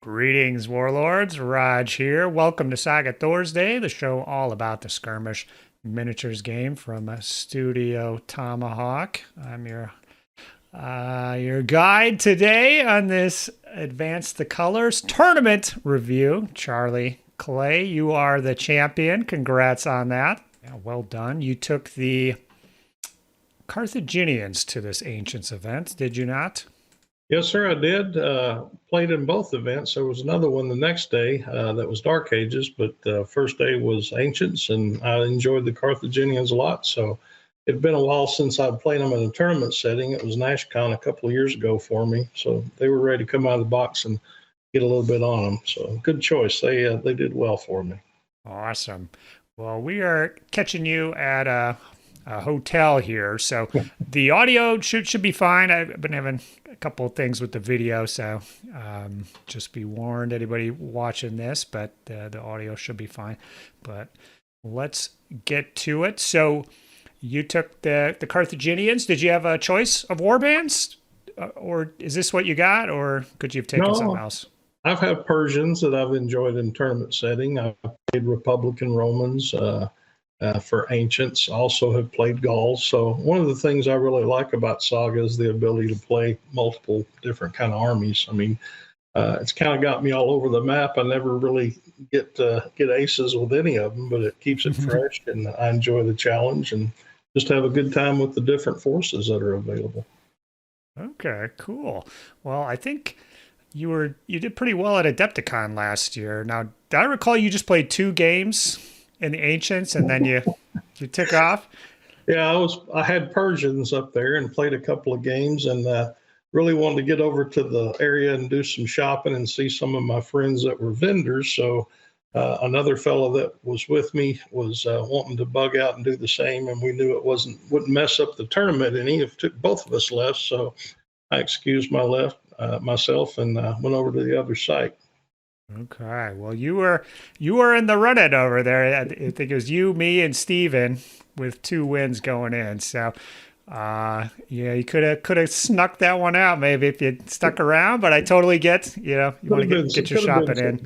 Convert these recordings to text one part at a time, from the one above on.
Greetings, warlords. Rodge here. Welcome to Saga Thursday, the show all about the skirmish miniatures game from Studio Tomahawk. I'm your guide today on this Advance the Colors tournament review. Charlie Clay, you are the champion. Congrats on that. Yeah, well done. You took the Carthaginians to this Ancients event, did you not? Yes, sir, I did. Played in both events. There was another one the next day that was Dark Ages, but the first day was Ancients, and I enjoyed the Carthaginians a lot. So it'd been a while since I'd played them in a tournament setting. It was NashCon a couple of years ago for me, so they were ready to come out of the box and get a little bit on them. So good choice. They did well for me. Awesome. Well, we are catching you at a hotel here, so the audio should be fine. I've been having a couple of things with the video, so just be warned, anybody watching this, but the audio should be fine. But let's get to it. So you took the Carthaginians. Did you have a choice of warbands, or is this what you got, or could you have taken something else? I've had Persians that I've enjoyed in tournament setting. I've played Republican Romans for Ancients, also have played Gauls. So one of the things I really like about Saga is the ability to play multiple different kind of armies. I mean, it's kind of got me all over the map. I never really get aces with any of them, but it keeps it fresh, and I enjoy the challenge and just have a good time with the different forces that are available. Okay, cool. Well, I think you did pretty well at Adepticon last year. Now, did I recall you just played 2 games in the Ancients and then you took off? Yeah, I had Persians up there and played a couple of games, and really wanted to get over to the area and do some shopping and see some of my friends that were vendors. So another fellow that was with me was wanting to bug out and do the same, and we knew it wouldn't mess up the tournament any if both of us left. So I excused myself and went over to the other site. Okay, well, you were in the run-in over there. I think it was you, me, and Steven with 2 wins going in. So, yeah, you could have snuck that one out maybe if you stuck around. But I totally get, you want to get your shopping in.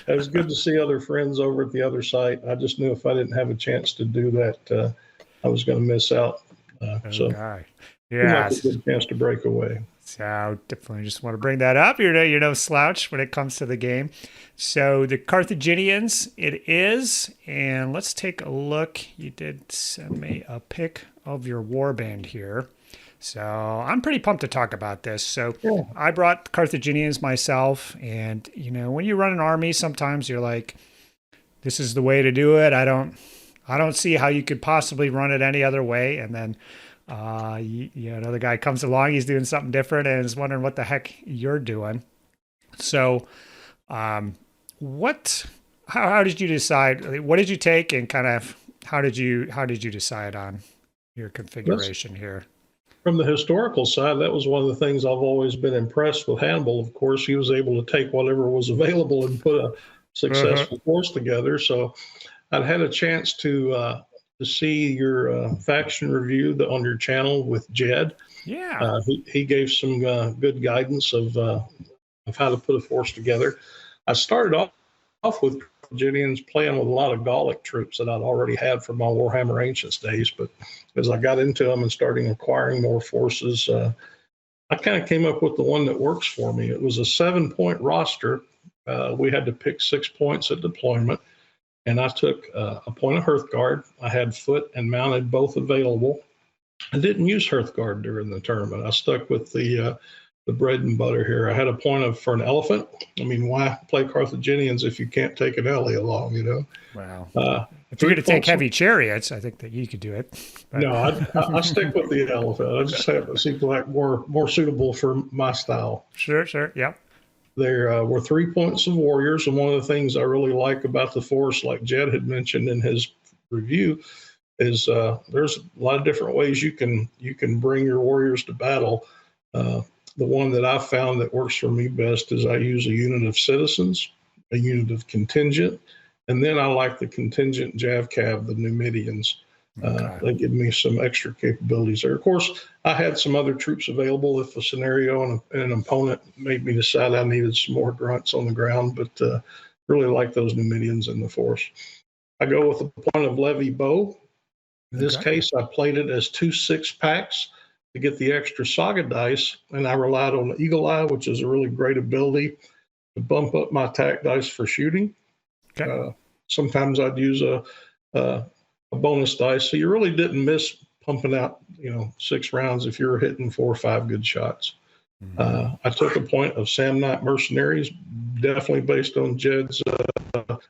It was good to see other friends over at the other site. I just knew if I didn't have a chance to do that, I was going to miss out. So, yeah, a good chance to break away. So definitely just want to bring that up. You're no slouch when it comes to the game. So the Carthaginians it is, and let's take a look. You did send me a pic of your warband here. So I'm pretty pumped to talk about this. So yeah. I brought Carthaginians myself, and when you run an army, sometimes you're like, this is the way to do it. I don't see how you could possibly run it any other way. And then another guy comes along, he's doing something different and is wondering what the heck you're doing. So how did you decide? What did you take, and kind of how did you decide on your configuration here? From the historical side, that was one of the things I've always been impressed with Hannibal. Of course, he was able to take whatever was available and put a successful force together. So I'd had a chance to see your faction review on your channel with Jed. Yeah, he gave some good guidance of how to put a force together. I started off with Carthaginians playing with a lot of Gallic troops that I'd already had from my Warhammer Ancients days, but as I got into them and starting acquiring more forces, I kind of came up with the one that works for me. It was a 7-point roster. We had to pick 6 points at deployment. And I took a point of Hearthguard. I had foot and mounted both available. I didn't use Hearthguard during the tournament. I stuck with the bread and butter here. I had a point for an elephant. I mean, why play Carthaginians if you can't take an Ellie along, Wow. If you're going to take heavy chariots, I think that you could do it. But no, I stick with the elephant. I just have it seems like more suitable for my style. Sure. Yep. There were 3 points of warriors, and one of the things I really like about the force, like Jed had mentioned in his review, is there's a lot of different ways you can bring your warriors to battle. The one that I found that works for me best is I use a unit of citizens, a unit of contingent, and then I like the contingent Javcav, the Numidians. Okay. They give me some extra capabilities there. Of course, I had some other troops available if a scenario and an opponent made me decide I needed some more grunts on the ground, but really like those Numidians in the force. I go with the point of levy bow. In this case, I played it as 2 6-packs to get the extra Saga dice, and I relied on the Eagle Eye, which is a really great ability to bump up my attack dice for shooting. Okay. Sometimes I'd use a bonus dice, so you really didn't miss pumping out 6 rounds if you're hitting 4 or 5 good shots. I took a point of Samnite Mercenaries, definitely based on Jed's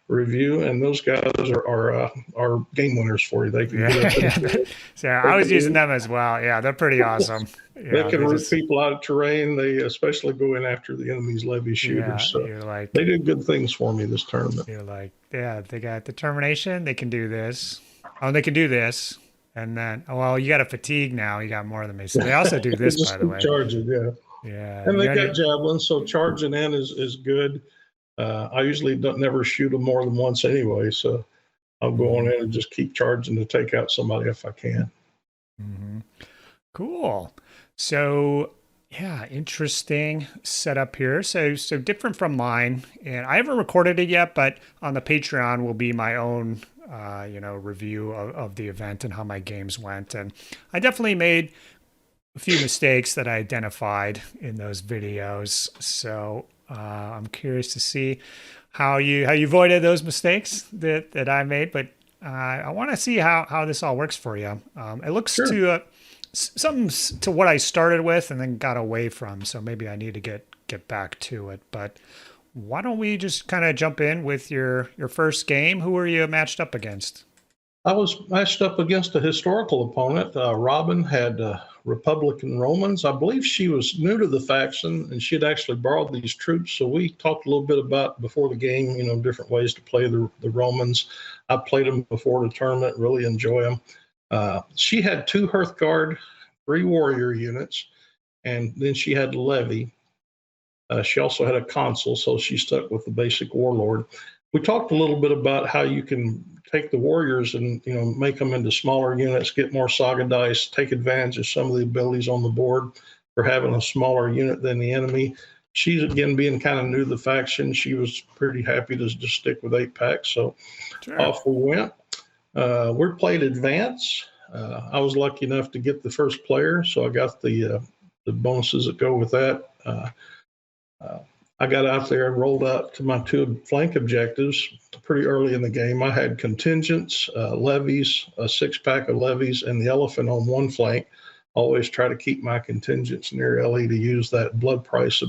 review, and those guys are game winners for you. They can get up So I was using them as well. Yeah, they're pretty awesome. They can root people out of terrain. They especially go in after the enemy's levy shooters. So they did good things for me this tournament. You're like, yeah, they got determination. They can do this. Oh, they can do this. And then, well, you got a fatigue now. You got more than me. So they also do this, by the way. Charging, yeah. Yeah. And they got javelins, so charging in is good. I usually never shoot them more than once anyway, so I'll go on in and just keep charging to take out somebody if I can. Cool. So, yeah, interesting setup here. So different from mine, and I haven't recorded it yet, but on the Patreon will be my own, review of the event and how my games went. And I definitely made a few mistakes that I identified in those videos. So I'm curious to see how you avoided those mistakes that I made, but I want to see how this all works for you. It looks to something to what I started with and then got away from, so maybe I need to get back to it. But why don't we just kind of jump in with your first game? Who were you matched up against? I was matched up against a historical opponent. Robin had Republican Romans. I believe she was new to the faction, and she had actually borrowed these troops. So we talked a little bit about before the game, different ways to play the Romans. I played them before the tournament, really enjoy them. She had 2 Hearthguard, 3 warrior units, and then she had levy. She also had a consul, so she stuck with the basic warlord. We talked a little bit about how you can take the warriors and make them into smaller units, get more Saga dice, take advantage of some of the abilities on the board for having a smaller unit than the enemy. She's, again, being kind of new to the faction. She was pretty happy to just stick with 8-packs, so off we went. We played advance. I was lucky enough to get the first player, so I got the bonuses that go with that. I got out there and rolled out to my 2 flank objectives pretty early in the game. I had contingents, levies, a 6-pack of levies, and the elephant on one flank. Always try to keep my contingents near LE to use that blood price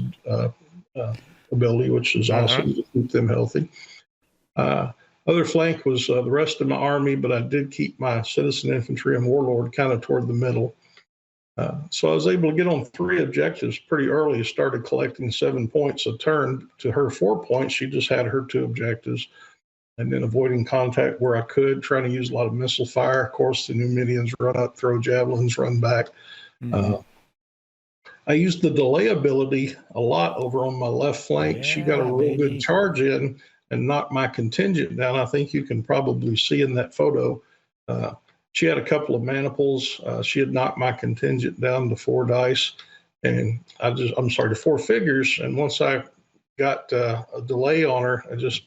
ability, which is awesome to keep them healthy. Other flank was the rest of my army, but I did keep my citizen infantry and warlord kind of toward the middle. So I was able to get on 3 objectives pretty early. Started collecting 7 points a turn. To her 4 points, she just had her 2 objectives. And then avoiding contact where I could, trying to use a lot of missile fire. Of course, the Numidians run up, throw javelins, run back. I used the delay ability a lot over on my left flank. Yeah, she got a real good charge in and knocked my contingent down. I think you can probably see in that photo. She had a couple of maniples. She had knocked my contingent down to 4 dice, and to 4 figures. And once I got a delay on her, I just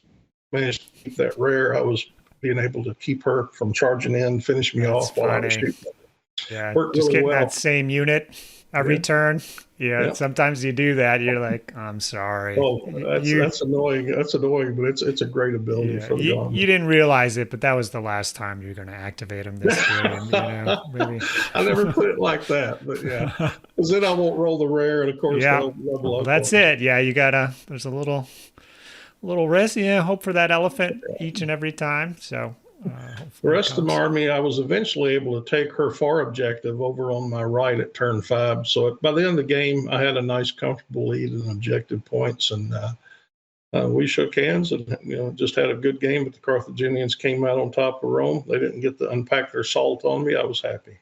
managed to keep that rare. I was being able to keep her from charging in, finish me off while I was shooting. Yeah, worked just really getting that same unit every turn. Yeah, sometimes you do that. You're like, I'm sorry. Oh, that's annoying. That's annoying, but it's a great ability for the army. You didn't realize it, but that was the last time you're going to activate them this game. Maybe. I never put it like that, but yeah, because then I won't roll the rare, and of course, they'll level up. That's it. Yeah, you gotta. There's a little risk. Yeah, hope for that elephant each and every time. So. The rest of my army, I was eventually able to take her far objective over on my right at turn 5. So by the end of the game, I had a nice, comfortable lead in objective points, and we shook hands and just had a good game. But the Carthaginians came out on top of Rome. They didn't get to unpack their salt on me. I was happy.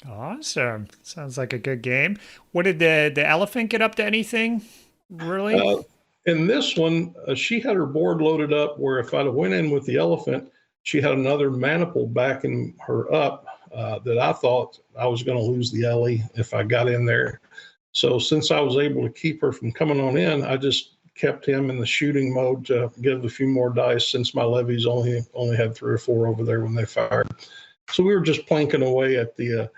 Awesome! Sounds like a good game. What did the elephant get up to? Anything really? In this one, she had her board loaded up where if I'd have went in with the elephant, she had another maniple backing her up. that I thought I was going to lose the Ellie if I got in there. So since I was able to keep her from coming on in, I just kept him in the shooting mode to give a few more dice, since my levies only had 3 or 4 over there when they fired. So we were just planking away at the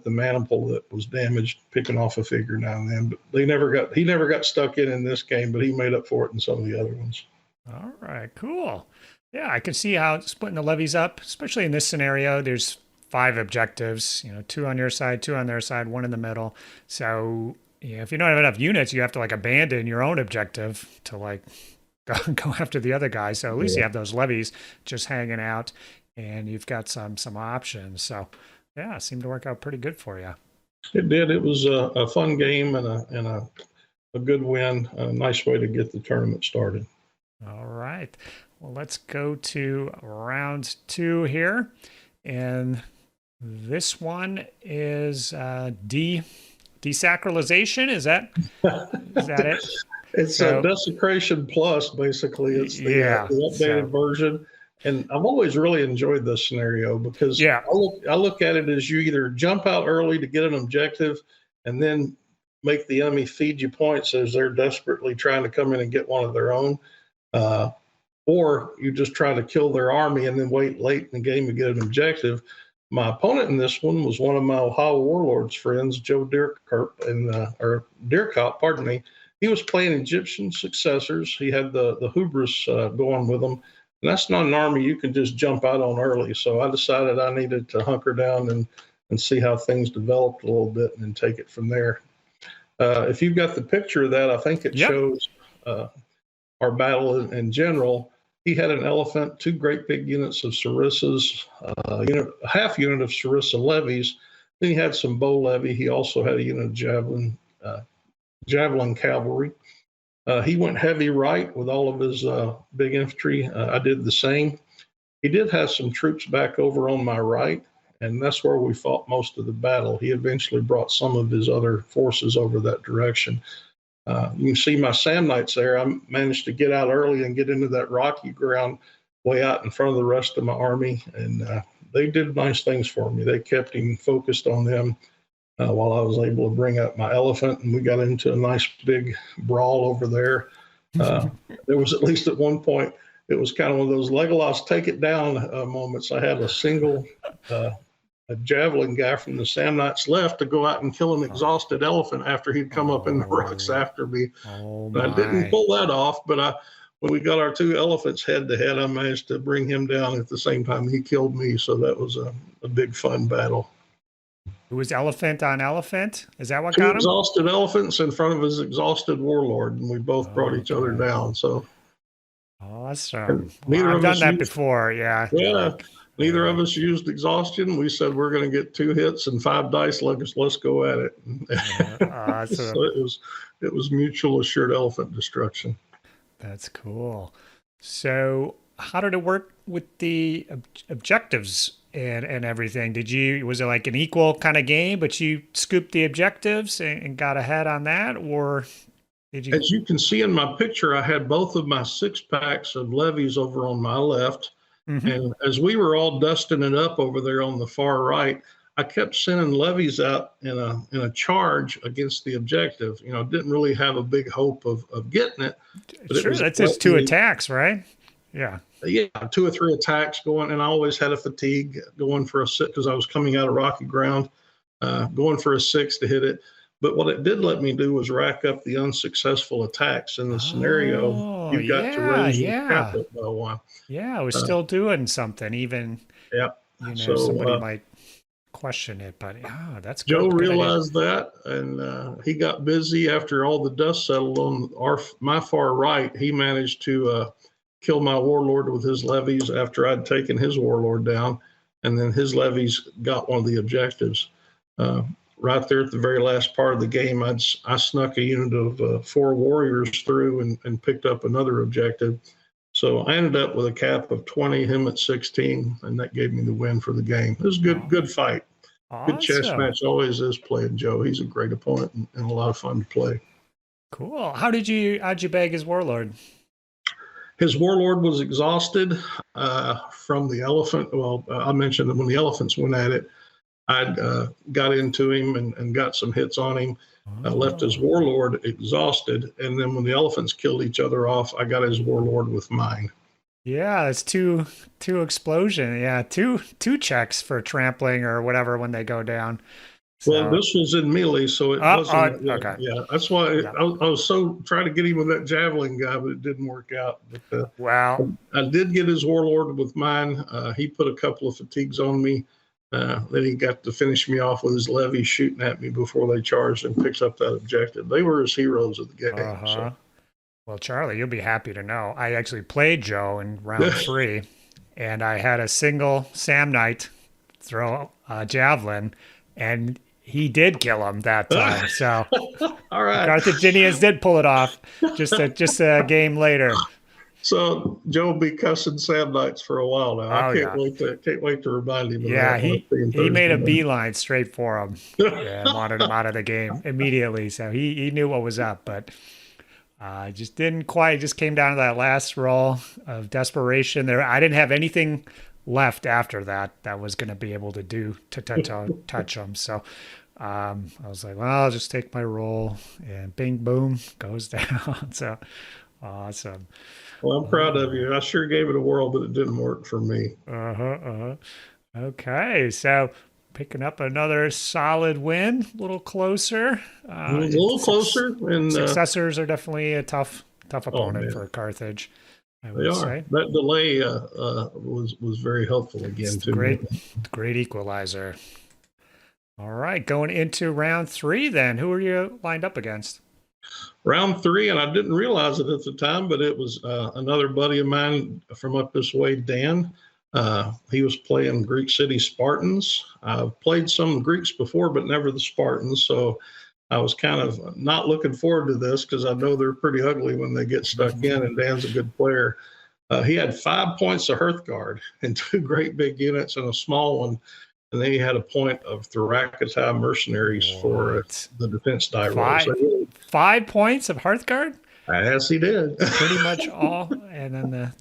maniple that was damaged, picking off a figure now and then. But he never got stuck in this game, but he made up for it in some of the other ones. All right, cool. Yeah, I can see how splitting the levies up, especially in this scenario, there's 5 objectives, 2 on your side, 2 on their side, 1 in the middle. So if you don't have enough units, you have to abandon your own objective to go after the other guy. So at least you have those levies just hanging out, and you've got some options. So yeah, it seemed to work out pretty good for you. It did. It was a fun game and a good win. A nice way to get the tournament started. All right. Well, let's go to round 2 here. And this one is desacralization. Is that it? It's a Desecration Plus, basically. It's the updated version. And I've always really enjoyed this scenario because I look at it as you either jump out early to get an objective and then make the enemy feed you points as they're desperately trying to come in and get one of their own. Or you just try to kill their army and then wait late in the game to get an objective. My opponent in this one was one of my Ohio Warlords friends, Joe Deerkop, pardon me. He was playing Egyptian successors. He had the hubris going with him. And that's not an army you can just jump out on early. So I decided I needed to hunker down and see how things developed a little bit and then take it from there. If you've got the picture of that, I think it shows our battle in general. He had an elephant, 2 great big units of sarissas, a half unit of sarissa levies. Then he had some bow levy. He also had a unit of javelin cavalry. He went heavy right with all of his big infantry. I did the same. He did have some troops back over on my right, and that's where we fought most of the battle. He eventually brought some of his other forces over that direction. You can see my Sam Knights there. I managed to get out early and get into that rocky ground way out in front of the rest of my army, and they did nice things for me. They kept him focused on them while I was able to bring up my elephant, and we got into a nice big brawl over there. There was, at least at one point, it was kind of one of those Legolas take it down moments. I had a single a javelin guy from the Sam Knights left to go out and kill an exhausted elephant after he'd come up in the rocks after me. I didn't pull that off, but when we got our 2 elephants head to head, I managed to bring him down at the same time he killed me. So that was a big fun battle. It was elephant on elephant? Is that what 2 got him? exhausted elephants in front of his exhausted warlord, and we both brought each other down. So awesome. I've done that before. Yeah. Neither of us used exhaustion. We said we're going to get 2 hits and 5 dice. Let's go at it. Awesome. So it was mutual assured elephant destruction. That's cool. So how did it work with the objectives and everything? Was it like an equal kind of game, but you scooped the objectives and got ahead on that, or did you? As you can see in my picture, I had both of my 6 packs of levies over on my left. And as we were all dusting it up over there on the far right, I kept sending levies out in a charge against the objective. Didn't really have a big hope of getting it. Sure, that's just 2 attacks, right? Yeah. Yeah, 2 or 3 attacks going, and I always had a fatigue going for a 6 because I was coming out of rocky ground, going for a 6 to hit it. But what it did let me do was rack up the unsuccessful attacks in the scenario. You got to raise your capital by 1. Yeah, I was still doing something, even. So, somebody might question it, but that's good. Joe realized that, and he got busy after all the dust settled on my far right. He managed to kill my warlord with his levies after I'd taken his warlord down, and then his levies got one of the objectives. Right there at the very last part of the game, I snuck a unit of 4 warriors through and picked up another objective. So I ended up with a cap of 20, him at 16, and that gave me the win for the game. It was a good fight. Awesome. Good chess match. Always is playing Joe. He's a great opponent and a lot of fun to play. Cool. How'd you bag his warlord? His warlord was exhausted from the elephant. Well, I mentioned that when the elephants went at it, I got into him and got some hits on him. Left his Oh. warlord exhausted, and then when the elephants killed each other off, I got his warlord with mine. Yeah, it's two explosion. Yeah, two checks for trampling or whatever when they go down. Well, So this was in melee, so it wasn't. okay. Yeah, that's why Yeah. I was so trying to get him with that javelin guy, but it didn't work out. But Well, I did get his warlord with mine. He put a couple of fatigues on me. Then he got to finish me off with his levy shooting at me before they charged and picked up that objective. They were his heroes of the game. uh-huh. Well, Charlie, you'll be happy to know I actually played Joe in round 3, and I had a single Sam Knight throw a javelin, and he did kill him that time. So All right. Carthaginians did pull it off just a game later. So Joe will be cussing Sam Knights for a while now. I can't wait to remind him of Yeah, that. he made a beeline straight for him and wanted him out of the game immediately. So he knew what was up, but just didn't quite. Just came down to that last roll of desperation. There, I didn't have anything left after that was going to be able to touch him. So I was like, well, I'll just take my roll, and bing, boom, goes down. So awesome. Well, I'm proud of you. I sure gave it a whirl, but it didn't work for me. Okay, so picking up another solid win, a little closer. A little closer. And successors are definitely a tough opponent for Carthage. I would say that delay was very helpful again to me. Great equalizer. All right, going into round 3 then. Who are you lined up against? Round 3, and I didn't realize it at the time, but it was another buddy of mine from up this way, Dan. He was playing Greek City Spartans. I've played some Greeks before, but never the Spartans. So I was kind of not looking forward to this because I know they're pretty ugly when they get stuck in, and Dan's a good player. He had 5 points of Hearthguard and 2 great big units and a small one. And then he had a point of Thoracitai mercenaries for the defense die rolls. 5 points of Hearthguard? Yes, he did. Pretty much all. And then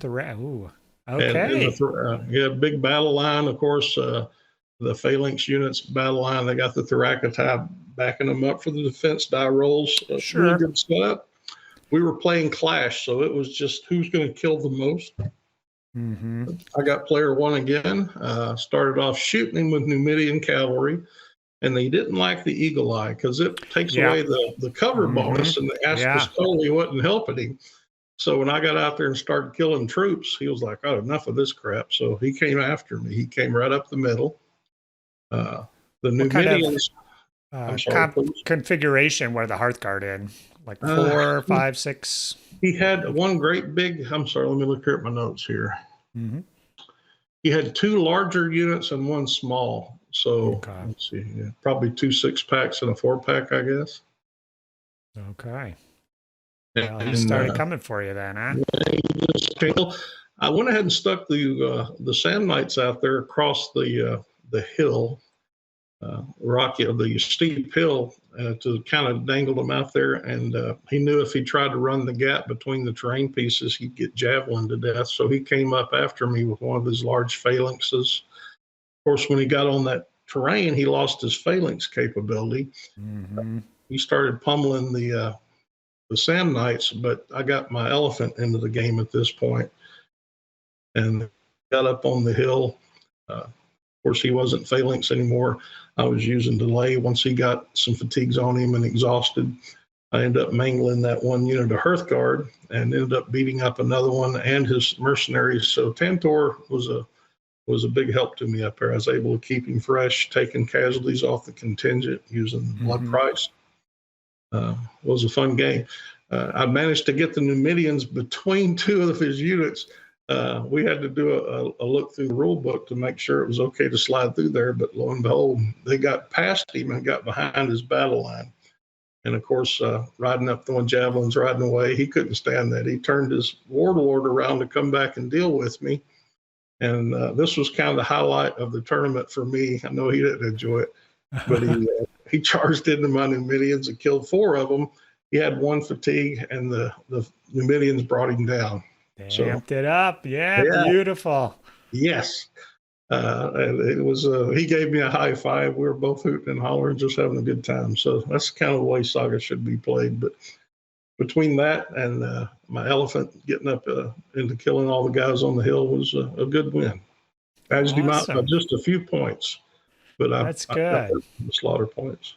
ooh. Okay. And big battle line, of course, the Phalanx units battle line. They got the Thoracitai backing them up for the defense die rolls. Sure. Really good setup. We were playing Clash, so it was just who's going to kill the most. Mm-hmm. I got player 1 again. Started off shooting him with Numidian cavalry, and they didn't like the Eagle Eye because it takes away the cover bonus, and the Ascus totally wasn't helping him. So when I got out there and started killing troops, he was like, "Oh, enough of this crap." So he came after me. He came right up the middle. The Numidians. Configuration were the Hearthguard in? Like 4, 5, 6? He had one great big. I'm sorry. Let me look here at my notes here. Mm-hmm. He had 2 larger units and 1 small. So let's see, probably 2 6-packs and a 4-pack, I guess. Okay. Well, he started coming for you then, huh? I went ahead and stuck the Sand Knights out there across the hill, the steep hill, to kind of dangle them out there. And he knew if he tried to run the gap between the terrain pieces, he'd get javelin to death. So he came up after me with one of his large phalanxes. Of course, when he got on that terrain, he lost his phalanx capability. Mm-hmm. He started pummeling the Sam Knights, but I got my elephant into the game at this point and got up on the hill. Of course, he wasn't phalanx anymore. I was using delay. Once he got some fatigues on him and exhausted, I ended up mangling that 1 unit of Hearthguard and ended up beating up another one and his mercenaries. So Tantor was a big help to me up there. I was able to keep him fresh, taking casualties off the contingent using the blood price. It was a fun game. I managed to get the Numidians between 2 of his units. We had to do a look through the rule book to make sure it was okay to slide through there. But lo and behold, they got past him and got behind his battle line. And of course, riding up, throwing javelins, riding away, he couldn't stand that. He turned his warlord around to come back and deal with me. And this was kind of the highlight of the tournament for me. I know he didn't enjoy it, but he charged into my Numidians and killed 4 of them. He had 1 fatigue, and the Numidians brought him down. Amped it up. Yeah, beautiful. Yes. And it was, he gave me a high five. We were both hooting and hollering, just having a good time. So that's kind of the way Saga should be played. But between that and my elephant getting up into killing all the guys on the hill was a good win. I edged him out by Awesome. just a few points, but That's I got good. the slaughter points.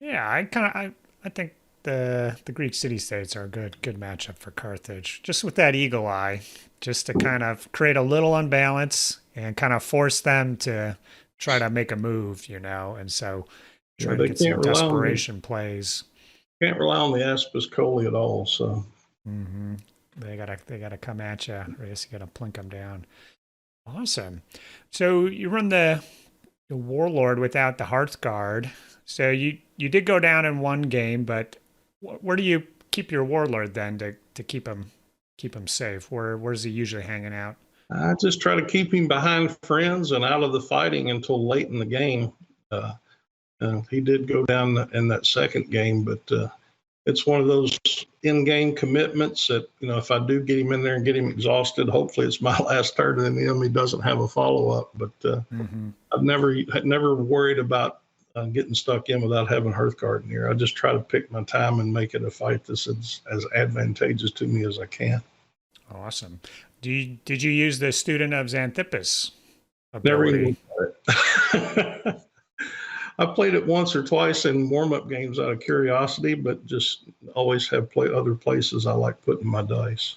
Yeah, I think the Greek city states are a good matchup for Carthage. Just with that eagle eye, just to kind of create a little unbalance and kind of force them to try to make a move, and so Yeah, try to they get some can't rely on desperation plays. the Aspis Coley at all. So hmm they gotta come at you, or else you gotta plink them down. Awesome. So you run the warlord without the Hearthguard. So you did go down in one game, but where do you keep your warlord then to keep him safe? Where's he usually hanging out? I just try to keep him behind friends and out of the fighting until late in the game. Uh, he did go down in that second game, but it's one of those in-game commitments that, if I do get him in there and get him exhausted, hopefully it's my last turn and the enemy doesn't have a follow-up. But Mm-hmm. I've never worried about getting stuck in without having Hearthguard near. I just try to pick my time and make it a fight that's as advantageous to me as I can. Awesome. Did you use the student of Xanthippus Never even ability? I played it once or twice in warm-up games out of curiosity, but just always have played other places I like putting my dice.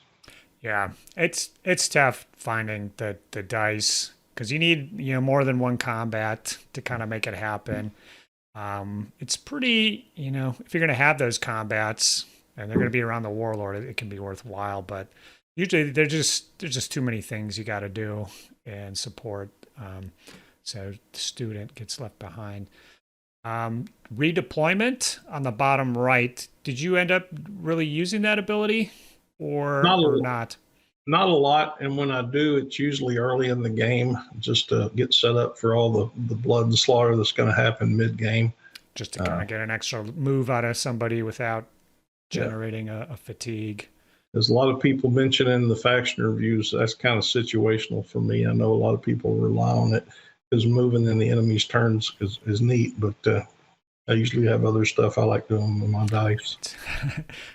Yeah, it's tough finding the dice because you need more than one combat to kind of make it happen. It's pretty, if you're going to have those combats and they're going to be around the warlord, it can be worthwhile. But usually there's just too many things you got to do and support. So the student gets left behind. Redeployment on the bottom right. Did you end up really using that ability Not or a, not? not a lot, and when I do, it's usually early in the game, just to get set up for all the blood and slaughter that's going to happen mid-game. Just to kind of get an extra move out of somebody without Yeah, generating a fatigue. there's a lot of people mention in the faction reviews. That's kind of situational for me. I know a lot of people rely on it because moving in the enemy's turns is neat, but I usually have other stuff I like doing with my dice.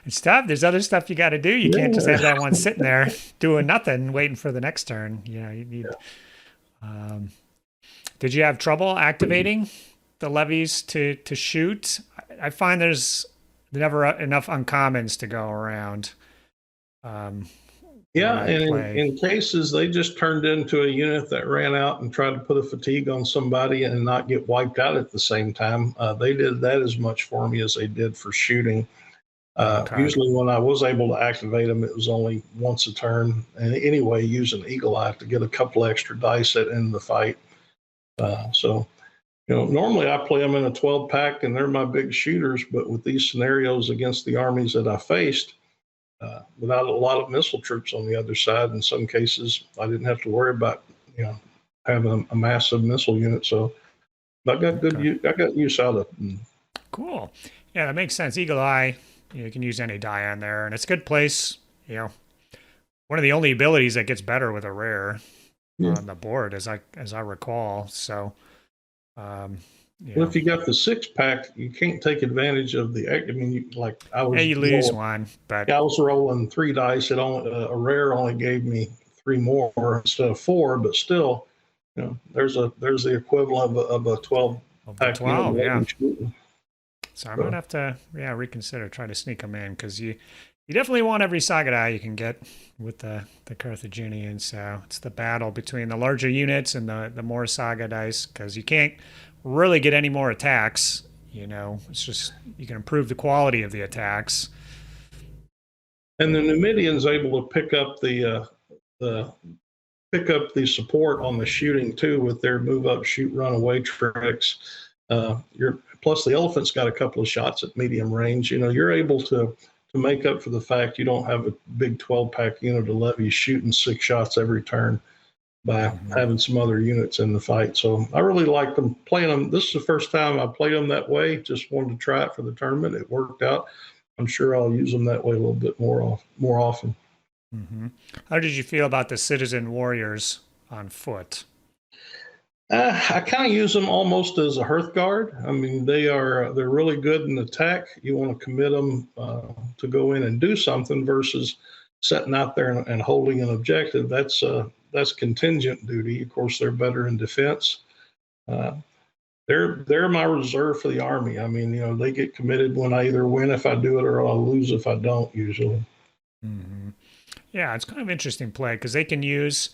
It's tough. There's other stuff you got to do. You can't just have Yeah. that one sitting there doing nothing, waiting for the next turn. You need. Yeah. Um, did you have trouble activating the levies to shoot? I find there's never enough uncommons to go around. Yeah, and in cases they just turned into a unit that ran out and tried to put a fatigue on somebody and not get wiped out at the same time. They did that as much for me as they did for shooting. Okay. Usually, when I was able to activate them, it was only once a turn. And anyway, using Eagle Eye to get a couple extra dice at end of the fight. Normally I play them in a 12 pack and they're my big shooters, but with these scenarios against the armies that I faced, without a lot of missile troops on the other side, in some cases I didn't have to worry about having a massive missile unit. So I got I got use out of it. Cool. Yeah, that makes sense. Eagle Eye, you can use any die on there, and it's a good place. One of the only abilities that gets better with a rare Yeah. on the board, as I recall. So, Well, if you got the 6 pack, you can't take advantage of the. I mean, you lose one, but I was rolling 3 dice. A rare only gave me 3 more instead of 4, but still, there's the equivalent of a 12 of the pack 12, yeah. shooting. So I might have to, reconsider, try to sneak them in because you definitely want every Saga die you can get with the Carthaginians. So it's the battle between the larger units and the more Saga dice because you can't really get any more attacks. It's just you can improve the quality of the attacks. And the Numidian's able to pick up the support on the shooting too with their move up, shoot, run away tricks. Plus the elephant's got a couple of shots at medium range. You're able to make up for the fact you don't have a big 12 pack unit of levies shooting 6 shots every turn by having some other units in the fight. So I really like them playing them. This is the first time I played them that way. Just wanted to try it for the tournament. It worked out. I'm sure I'll use them that way a little bit more often. Mm-hmm. How did you feel about the citizen warriors on foot? I kind of use them almost as a hearth guard. I mean, they're really good in attack. You want to commit them to go in and do something versus sitting out there and holding an objective. That's contingent duty. Of course, they're better in defense. Uh, they're my reserve for the army. I mean, they get committed when I either win if I do it or I'll lose if I don't. Usually. Mm-hmm. Yeah, it's kind of interesting play because they can use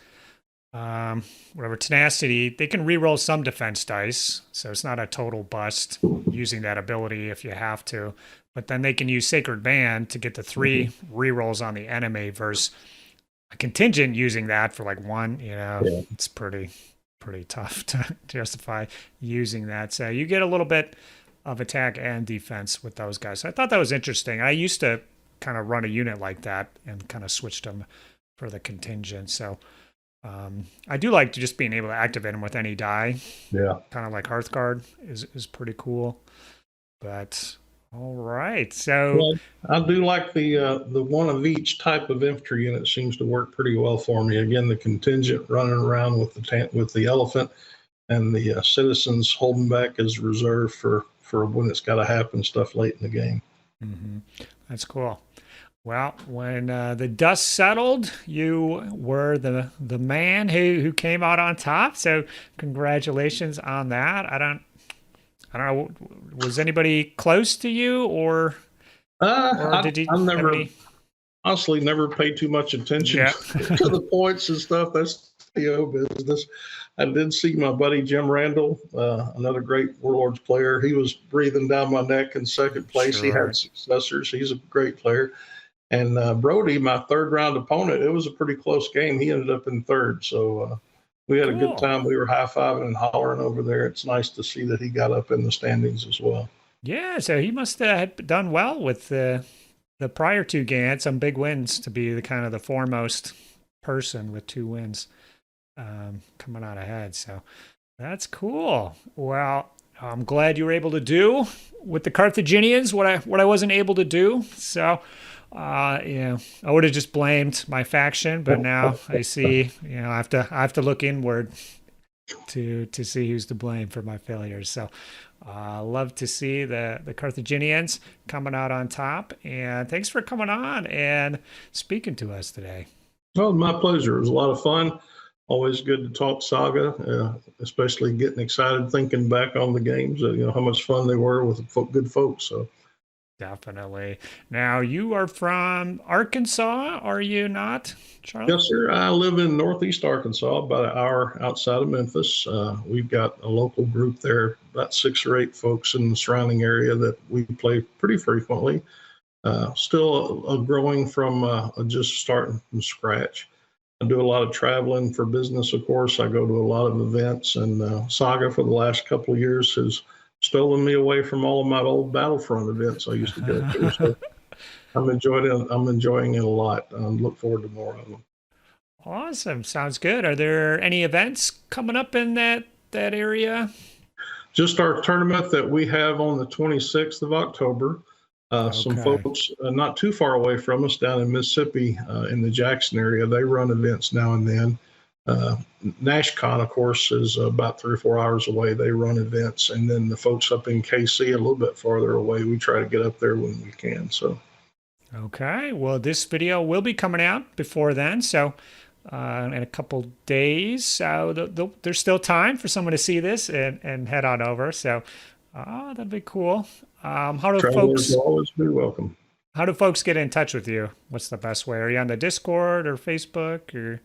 whatever tenacity. They can reroll some defense dice, so it's not a total bust using that ability if you have to. But then they can use Sacred Band to get the 3 rerolls on the enemy versus a contingent using that for like 1. It's pretty tough to justify using that. So you get a little bit of attack and defense with those guys. So I thought that was interesting. I used to kind of run a unit like that and kind of switched them for the contingent. So I do like just being able to activate them with any die. Yeah. Kind of like Hearthguard is pretty cool. But all right. So I do like the one of each type of infantry unit seems to work pretty well for me. Again, the contingent running around with the elephant, and the citizens holding back as reserve for when it's got to happen stuff late in the game. Mm-hmm. That's cool. Well, when the dust settled, you were the man who came out on top. So congratulations on that. I don't know. Was anybody close to you, or did you? I never honestly never paid too much attention to the points and stuff. That's business. I did see my buddy Jim Randall, another great Warlords player. He was breathing down my neck in second place. Sure. He had successors. He's a great player. And Brody, my third round opponent, it was a pretty close game. He ended up in third. So we had a good time. We were high-fiving and hollering over there. It's nice to see that he got up in the standings as well. Yeah, so he must have done well with the prior 2 games. Had some big wins to be the kind of the foremost person with 2 wins coming out ahead. So that's cool. Well, I'm glad you were able to do with the Carthaginians what I wasn't able to do. So I would have just blamed my faction, but now I see, I have to look inward to see who's to blame for my failures. So love to see the Carthaginians coming out on top, and thanks for coming on and speaking to us today. Oh, my pleasure. It was a lot of fun. Always good to talk Saga, especially getting excited thinking back on the games, how much fun they were with good folks. So. Definitely. Now, you are from Arkansas, are you not, Charlie? Yes, sir. I live in Northeast Arkansas, about an hour outside of Memphis. We've got a local group there, about 6 or 8 folks in the surrounding area that we play pretty frequently. Still growing from just starting from scratch. I do a lot of traveling for business, of course. I go to a lot of events, and Saga for the last couple of years has stolen me away from all of my old Battlefront events I used to go to. So I'm enjoying it a lot. I look forward to more of them. Awesome. Sounds good. Are there any events coming up in that area? Just our tournament that we have on the 26th of October. Some folks not too far away from us down in Mississippi in the Jackson area, they run events now and then. NashCon, of course, is about 3 or 4 hours away. They run events. And then the folks up in KC, a little bit farther away, we try to get up there when we can. So, okay. Well, this video will be coming out before then. So in a couple days. So there's still time for someone to see this and head on over. So that'd be cool. How do folks always be welcome? How do folks get in touch with you? What's the best way? Are you on the Discord or Facebook or?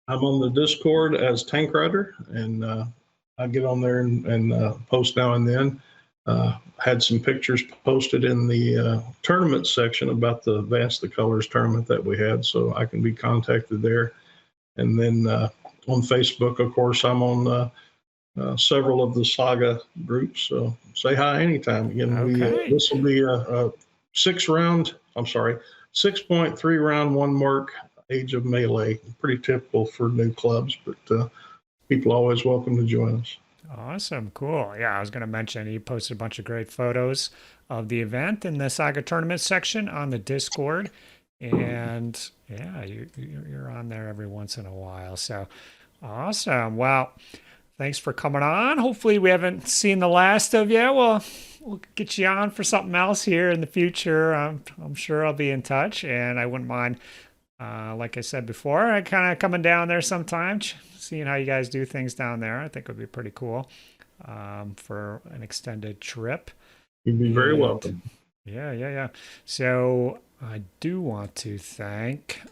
I'm on the Discord as Tank Rider, and I get on there and post now and then. Had some pictures posted in the tournament section about the Advance the Colors tournament that we had, so I can be contacted there. And then on Facebook, of course, I'm on several of the Saga groups, so say hi anytime. Again, this will be a 6.3 round 1 mark Age of Melee. Pretty typical for new clubs, but people are always welcome to join us. Awesome. Cool. Yeah, I was going to mention you posted a bunch of great photos of the event in the Saga tournament section on the Discord. And yeah, you're on there every once in a while. So awesome. Well, thanks for coming on. Hopefully we haven't seen the last of you. We'll get you on for something else here in the future. I'm sure I'll be in touch, and I wouldn't mind, like I said before, I kind of coming down there sometime, seeing how you guys do things down there. I think it would be pretty cool for an extended trip. You'd be very welcome. Yeah. So I do want to thank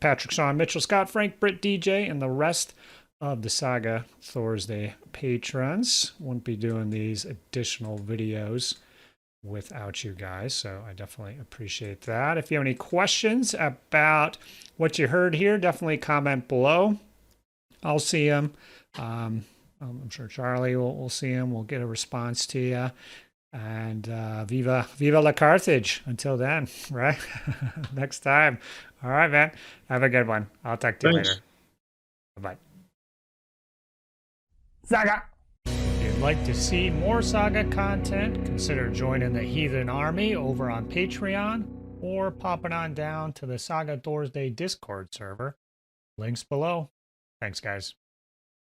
Patrick, Sean, Mitchell, Scott, Frank, Britt, DJ, and the rest of the Saga Thursday patrons. Wouldn't be doing these additional videos without you guys, so I definitely appreciate that. If you have any questions about what you heard here, definitely comment below. I'll see them. I'm sure Charlie will see them. We'll get a response to you. And viva la Carthage until then, right? Next time. All right, man. Have a good one. I'll talk to you later. Bye-bye. Saga! If you'd like to see more Saga content, consider joining the Heathen Army over on Patreon or popping on down to the Saga Thursday Discord server. Links below. Thanks, guys.